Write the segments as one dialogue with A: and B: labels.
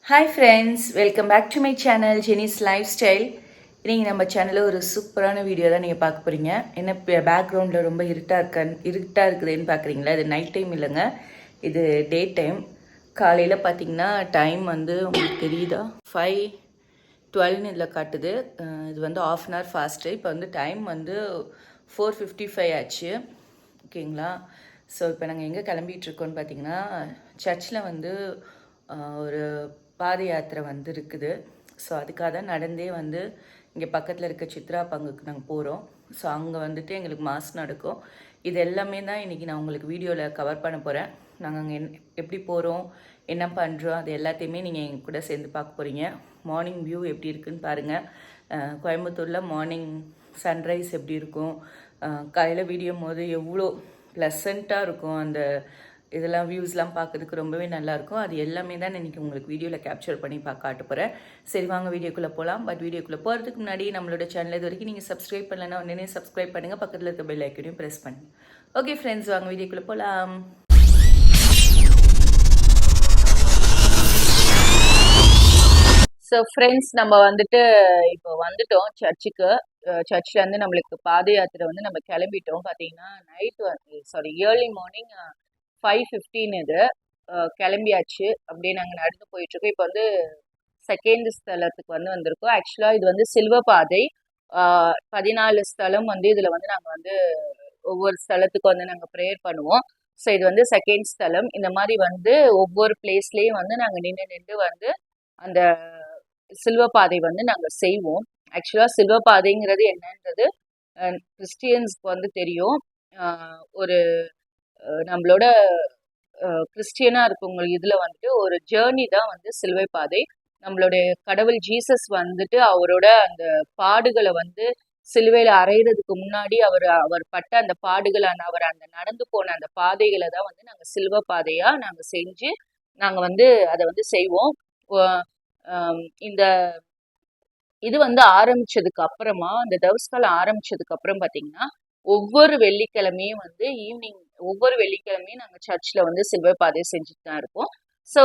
A: Hi friends, welcome back to my channel Jenis life style. நீங்கள் நம்ம சேனலில் ஒரு சூப்பரான வீடியோ தான் நீங்கள் பார்க்க போகிறீங்க. என்ன பேக்ரவுண்டில் ரொம்ப இருட்டாக இருக்குதுன்னு பார்க்குறீங்களா? இது நைட் டைம் இல்லைங்க, இது டே டைம். காலையில் பார்த்தீங்கன்னா டைம் வந்து உங்களுக்கு தெரியுதா 5:12 இதில் காட்டுது. இது வந்து ½ அன் ஹவர் ஃபாஸ்ட்டு. இப்போ வந்து டைம் வந்து 4:55 ஆச்சு. ஓகேங்களா? ஸோ இப்போ நாங்கள் எங்கே கிளம்பிகிட்ருக்கோன்னு பார்த்தீங்கன்னா, சர்ச்சில் வந்து ஒரு பாத யாத்திரை வந்து இருக்குது. ஸோ அதுக்காக தான் நடந்தே வந்து இங்கே பக்கத்தில் இருக்க சித்ரா பங்குக்கு நாங்கள் போகிறோம். ஸோ அங்கே வந்துட்டு எங்களுக்கு மாஸ் நடக்கும். இது எல்லாமே தான் இன்றைக்கி நான் உங்களுக்கு வீடியோவில் கவர் பண்ண போகிறேன். நாங்கள் அங்கே எப்படி போகிறோம், என்ன பண்ணுறோம், அது எல்லாத்தையுமே நீங்கள் எங்கள் கூட சேர்ந்து பார்க்க போகிறீங்க. மார்னிங் வியூ எப்படி இருக்குதுன்னு பாருங்கள். கோயம்புத்தூரில் மார்னிங் சன்ரைஸ் எப்படி இருக்கும், காலையில் வீடியோ போது எவ்வளோ ப்ளசண்ட்டாக இருக்கும். அந்த இதெல்லாம் வியூஸ்லாம் பார்க்கறதுக்கு ரொம்பவே நல்லாயிருக்கும். அது எல்லாமே தான் இன்றைக்கி உங்களுக்கு வீடியோவில் கேப்சர் பண்ணி காட்ட போகிறேன். சரி, வாங்க வீடியோக்குள்ளே போகலாம். பட் வீடியோக்குள்ளே போகிறதுக்கு முன்னாடி நம்மளோட சேனல் இது வரைக்கும் நீங்கள் சப்ஸ்கிரைப் பண்ணலன்னா உடனே சப்ஸ்கிரைப் பண்ணுங்கள். பக்கத்தில் இருக்க பெல் ஐக்கனையும் ப்ரெஸ் பண்ணுங்கள். ஓகே ஃப்ரெண்ட்ஸ், வாங்க வீடியோக்குள்ளே போகலாம். ஸோ ஃப்ரெண்ட்ஸ், நம்ம வந்துட்டு இப்போ வந்துட்டோம் சர்ச்சுக்கு. சர்ச்சில் நம்மளுக்கு பாத யாத்திரை வந்து நம்ம கிளம்பிட்டோம். பார்த்தீங்கன்னா ஏர்லி மார்னிங் 5:15 இது கிளம்பியாச்சு. அப்படியே நாங்கள் நடந்து போயிட்டுருக்கோம். இப்போ வந்து செகண்ட் ஸ்தலத்துக்கு வந்திருக்கோம். ஆக்சுவலாக இது வந்து சில்வ பாதை. 14 ஸ்தலம் வந்து இதில் வந்து நாங்கள் வந்து ஒவ்வொரு ஸ்தலத்துக்கு வந்து நாங்கள் ப்ரேயர் பண்ணுவோம். ஸோ இது வந்து செகண்ட் ஸ்தலம். இந்த மாதிரி வந்து ஒவ்வொரு பிளேஸ்லேயும் வந்து நாங்கள் நின்று வந்து அந்த சில்வ பாதை வந்து நாங்கள் செய்வோம். ஆக்சுவலாக சில்வ பாதைங்கிறது என்னன்றது கிறிஸ்டியன்ஸ்க்கு வந்து தெரியும். ஒரு நம்மளோட கிறிஸ்டியனாக இருக்கவங்க இதில் வந்துட்டு ஒரு ஜேர்னி தான் வந்து சிலுவை பாதை. நம்மளுடைய கடவுள் ஜீசஸ் வந்துட்டு அவரோட அந்த பாடுகளை வந்து சிலுவையில் அறையிறதுக்கு முன்னாடி அவர் பட்ட அந்த பாடுகளை அவர் அந்த நடந்து போன அந்த பாதைகளை தான் வந்து நாங்கள் சிலுவை பாதையாக நாங்கள் செஞ்சு நாங்கள் வந்து அதை வந்து செய்வோம். இந்த இது வந்து ஆரம்பிச்சதுக்கு அப்புறமா, அந்த தவஸ்காலம் ஆரம்பிச்சதுக்கு அப்புறம் பார்த்தீங்கன்னா, ஒவ்வொரு வெள்ளிக்கிழமையும் வந்து ஒவ்வொரு வெள்ளிக்கிழமையும் நாங்கள் சர்ச்சில் வந்து சிலுவை பாதை செஞ்சுட்டு தான் இருக்கோம். ஸோ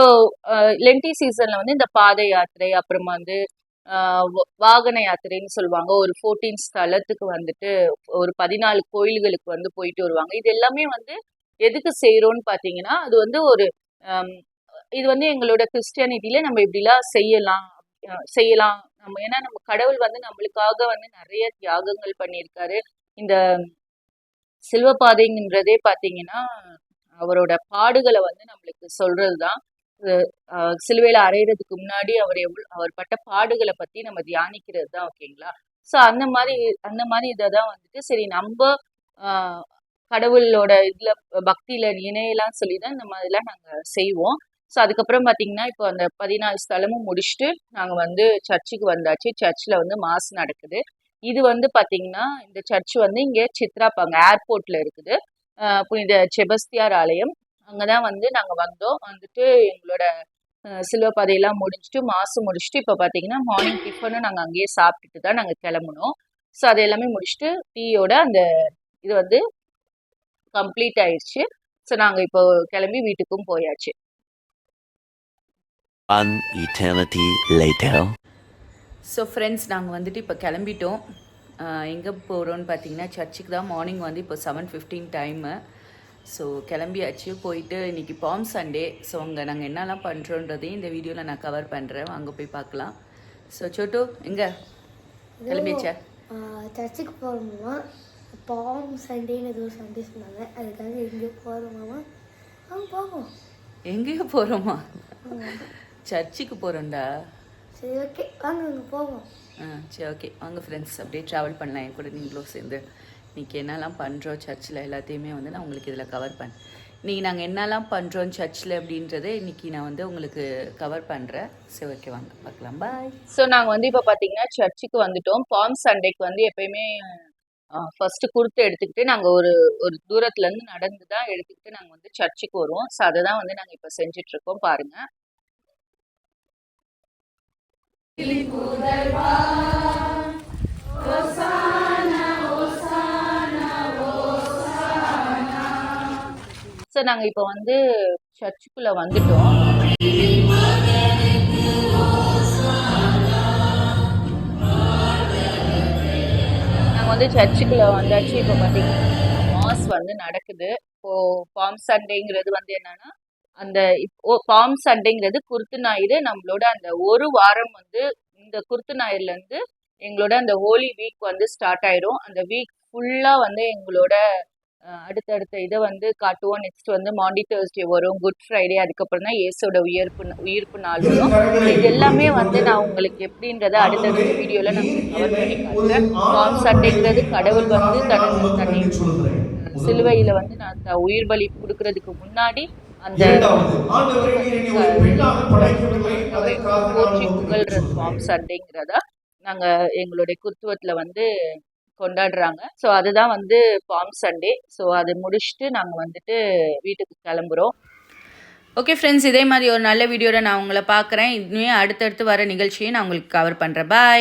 A: லென்டி சீசனில் வந்து இந்த பாத யாத்திரை, அப்புறமா வந்து வாகன யாத்திரைன்னு சொல்லுவாங்க. ஒரு 14 ஸ்தலத்துக்கு வந்துட்டு ஒரு 14 கோயில்களுக்கு வந்து போயிட்டு வருவாங்க. இது எல்லாமே வந்து எதுக்கு செய்கிறோன்னு பார்த்தீங்கன்னா, அது வந்து இது வந்து எங்களோட கிறிஸ்டியானிட்டியில நம்ம இப்படிலாம் செய்யலாம். ஏன்னா நம்ம கடவுள் வந்து நம்மளுக்காக வந்து நிறைய தியாகங்கள் பண்ணியிருக்காரு. இந்த சிலுவ பாதைங்கிறதே பார்த்தீங்கன்னா அவரோட பாடுகளை வந்து நம்மளுக்கு சொல்றது தான். சிலுவையில் அறையிறதுக்கு முன்னாடி அவர் பட்ட பாடுகளை பற்றி நம்ம தியானிக்கிறது தான். ஓகேங்களா? ஸோ அந்த மாதிரி இதை தான் வந்துட்டு சரி நம்ம கடவுளோட இதில் பக்தியில் இணையலாம் சொல்லி தான் இந்த மாதிரிலாம் நாங்கள் செய்வோம். ஸோ அதுக்கப்புறம் பார்த்தீங்கன்னா இப்போ அந்த 14 ஸ்தலமும் முடிச்சுட்டு நாங்கள் வந்து சர்ச்சுக்கு வந்தாச்சு. சர்ச்சில் வந்து மாஸ் நடக்குது. இது வந்து பார்த்தீங்கன்னா இந்த சர்ச் வந்து இங்கே சித்ராபங்கு ஏர்போர்ட்டில் இருக்குது. புனித செபஸ்தியார் ஆலயம். அங்கே தான் வந்து நாங்கள் வந்துட்டு எங்களோட சிலுவ பாதையெல்லாம் முடிச்சுட்டு மாசு முடிச்சுட்டு இப்போ பார்த்தீங்கன்னா மார்னிங் டிஃபனும் நாங்கள் அங்கேயே சாப்பிட்டுட்டு தான் நாங்கள் கிளம்புனோம். ஸோ அது எல்லாமே முடிச்சுட்டு டீயோட அந்த இது வந்து கம்ப்ளீட் ஆயிடுச்சு. ஸோ நாங்கள் இப்போ கிளம்பி வீட்டுக்கும் போயாச்சு. One eternity later. So friends, நாங்கள் வந்துட்டு இப்போ கிளம்பிட்டோம். எங்கே போகிறோன்னு பார்த்தீங்கன்னா சர்ச்சுக்கு தான். மார்னிங் வந்து இப்போ 7:15 டைமு. ஸோ கிளம்பியாச்சு. போயிட்டு இன்றைக்கி பாம் சண்டே. ஸோ அங்கே நாங்கள் என்னெல்லாம் பண்ணுறோன்றதையும் இந்த வீடியோவில் நான் கவர் பண்ணுறேன். அங்கே போய் பார்க்கலாம். ஸோ சோட்டு எங்கே கிளம்பியாச்சா?
B: சர்ச்சுக்கு போகிறோமா? பாம் சண்டேன்னு ஏதோ சண்டே சொன்னாங்க. அதுக்காக எங்கேயோ போகிறோமாமா? போவோம்.
A: எங்கேயோ போகிறோமா? சர்ச்சுக்கு போகிறோம்டா.
B: சரி, ஓகே, வாங்க அங்கே போவோம்.
A: சரி, ஓகே, வாங்க ஃப்ரெண்ட்ஸ், அப்படியே ட்ராவல் பண்ணலாம் என் கூட நீங்களும் சேர்ந்து. இன்றைக்கி என்னெல்லாம் பண்ணுறோம் சர்ச்சில் எல்லாத்தையுமே வந்து நான் உங்களுக்கு இதில் கவர் பண்ணேன். இன்றைக்கி நாங்கள் என்னெல்லாம் பண்ணுறோம் சர்ச்சில் அப்படின்றத இன்றைக்கி நான் வந்து உங்களுக்கு கவர் பண்ணுறேன். சரி, ஓகே, வாங்க பார்க்கலாம். பாய். ஸோ நாங்கள் வந்து இப்போ பார்த்தீங்கன்னா சர்ச்சுக்கு வந்துட்டோம். பாம் சண்டேக்கு வந்து எப்பயுமே ஃபஸ்ட்டு கொடுத்து எடுத்துக்கிட்டு நாங்கள் ஒரு தூரத்துலேருந்து நடந்து தான் எடுத்துக்கிட்டு நாங்கள் வந்து சர்ச்சுக்கு வருவோம். ஸோ அதை தான் வந்து நாங்கள் இப்போ செஞ்சிட்ருக்கோம். பாருங்கள். ஸோ நாங்கள் இப்போ வந்து சர்ச்சுக்குள்ளே வந்துட்டோம். வந்து சர்ச்சுக்குள்ள வந்தாச்சு. இப்போ பார்த்தீங்கன்னா மாஸ் வந்து நடக்குது. இப்போ பாம் சண்டேங்கிறது வந்து என்னன்னா, அந்த பாம் சண்டேங்கிறது குருத்து ஞாயிறு. நம்மளோட அந்த ஒரு வாரம் வந்து இந்த குருத்து ஞாயிறுலேருந்து எங்களோட அந்த ஹோலி வீக் வந்து ஸ்டார்ட் ஆயிடும். அந்த வீக் ஃபுல்லா வந்து எங்களோட அடுத்தடுத்த இதை வந்து காட்டுவோம். நெக்ஸ்ட் வந்து மாண்டி தேர்ஸ்டே வரும், குட் ஃப்ரைடே, அதுக்கப்புறம் தான் இயேசோட உயிர்ப்பு நாள் வரும். இது எல்லாமே வந்து நான் உங்களுக்கு எப்படின்றத அடுத்தடுத்த வீடியோல நான் கவர் பண்ணி காட்டுறேன். பாம் சண்டேங்கிறது கடவுள் வந்து தன்னை சிலுவையில வந்து நான் உயிர் பலி கொடுக்கறதுக்கு முன்னாடி அந்த போற்றி புகழ்றது பாம் சண்டேங்கிறதா நாங்க எங்களுடைய குத்துவத்துல வந்து கொண்டாடுறாங்க. ஸோ அதுதான் வந்து பாம் சண்டே. ஸோ அது முடிச்சுட்டு நாங்கள் வந்துட்டு வீட்டுக்கு கிளம்புறோம். ஓகே ஃப்ரெண்ட்ஸ், இதே மாதிரி ஒரு நல்ல வீடியோவில் நான் உங்களை பார்க்குறேன். இன்னும் அடுத்தடுத்து வர நிகழ்ச்சியை நான் உங்களுக்கு கவர் பண்ணுறேன். பாய்.